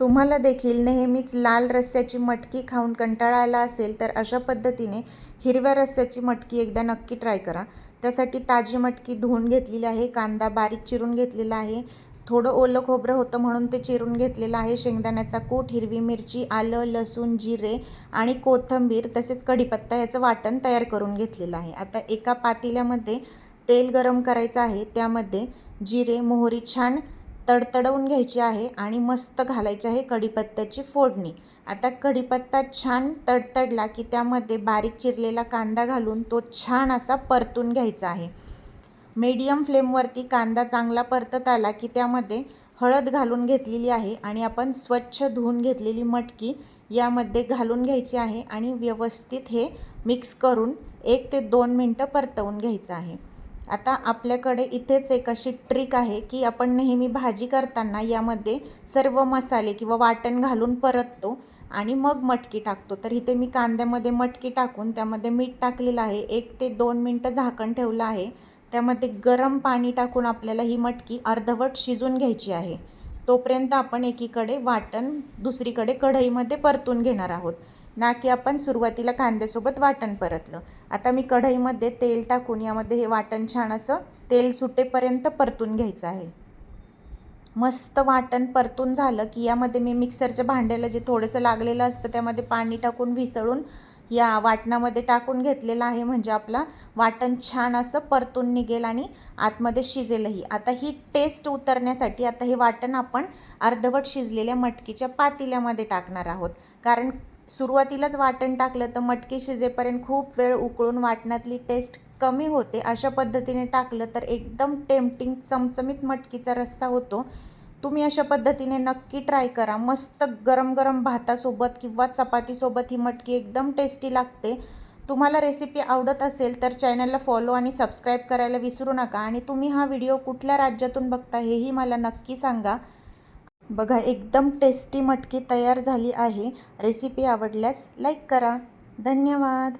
तुम्हाला देखील नेहमीच लाल रस्स्याची मटकी खाऊन कंटाळा आला असेल तर अशा पद्धतीने हिरव्या रस्स्याची मटकी एकदा नक्की ट्राय करा। त्यासाठी ताजी मटकी धुवून घेतलेली आहे, कांदा बारीक चिरून घेतलेला आहे, थोडं ओलं खोबरं होतं म्हणून ते चिरून घेतलेलं आहे, शेंगदाण्याचा कूट, हिरवी मिरची, आलं, लसूण, जिरे आणि कोथिंबीर तसेच कढीपत्ता याचं वाटण तयार करून घेतलेलं आहे। आता एका पातेल्यामध्ये तेल गरम करायचं आहे, त्यामध्ये जिरे मोहरी छान तडतडवून घ्यायची आहे आणि मस्त घालायची आहे कढीपत्त्याची फोडणी। आता कढीपत्ता छान तडतडला की त्यामध्ये बारीक चिरलेला कांदा घालून तो छान असा परतून घ्यायचा आहे। मीडियम फ्लेमवरती कांदा चांगला परतत आला की त्यामध्ये हळद घालून घेतलेली आहे आणि आपण स्वच्छ धुवून घेतलेली मटकी यामध्ये घालून घ्यायची आहे आणि व्यवस्थित हे मिक्स करून 1 ते 2 मिनटं परतवून घ्यायचं आहे। आता आपल्याकडे इथेच एक अशी ट्रिक आहे की आपण नेहमी भाजी करताना यामध्ये सर्व मसाले किंवा वाटण घालून परततो आणि मग मटकी टाकतो। तर इथे मी कांद्यामध्ये मटकी टाकून त्यामध्ये मीठ टाकलेलं आहे, 1 ते 2 मिनटं झाकण ठेवलं आहे। त्यामध्ये गरम पाणी टाकून आपल्याला ही मटकी अर्धवट शिजून घ्यायची आहे। तोपर्यंत आपण एकीकडे वाटण दुसरीकडे कढईमध्ये परतून घेणार आहोत, ना की आपण सुरुवातीला कांद्यासोबत वाटण परतलं। आता मी कढईमध्ये तेल टाकून यामध्ये हे वाटण छान असं तेल सुटेपर्यंत परतून घ्यायचं आहे। मस्त वाटण परतून झालं की यामध्ये मी मिक्सरच्या भांड्याला जे थोडंसं लागलेलं असतं त्यामध्ये पाणी टाकून विसळून या वाटणामध्ये टाकून घेतलेलं आहे, म्हणजे आपला वाटण छान असं परतून निघेल आणि आतमध्ये शिजेलही। आता ही टेस्ट उतरण्यासाठी आता हे वाटण आपण अर्धवट शिजलेल्या मटकीच्या पातेल्यामध्ये टाकणार आहोत, कारण सुरुवातीलाच वाटण टाकलं तर मटकी शिजेपर्यंत खूप वेळ उकळून वाटणातली टेस्ट कमी होते। अशा पद्धतीने टाकलं तर एकदम टेम्पटिंग चमचमीत मटकीचा रस्सा होतो। तुम्ही अशा पद्धतीने नक्की ट्राय करा। मस्त गरम गरम भातासोबत किंवा चपातीसोबत ही मटकी एकदम टेस्टी लागते। तुम्हाला रेसिपी आवडत असेल तर चॅनलला फॉलो आणि सबस्क्राईब करायला विसरू नका आणि तुम्ही हा व्हिडिओ कुठल्या राज्यातून बघता हेही मला नक्की सांगा। बघा, एकदम टेस्टी मटकी तयार झाली आहे। रेसिपी आवडल्यास लाईक करा। धन्यवाद।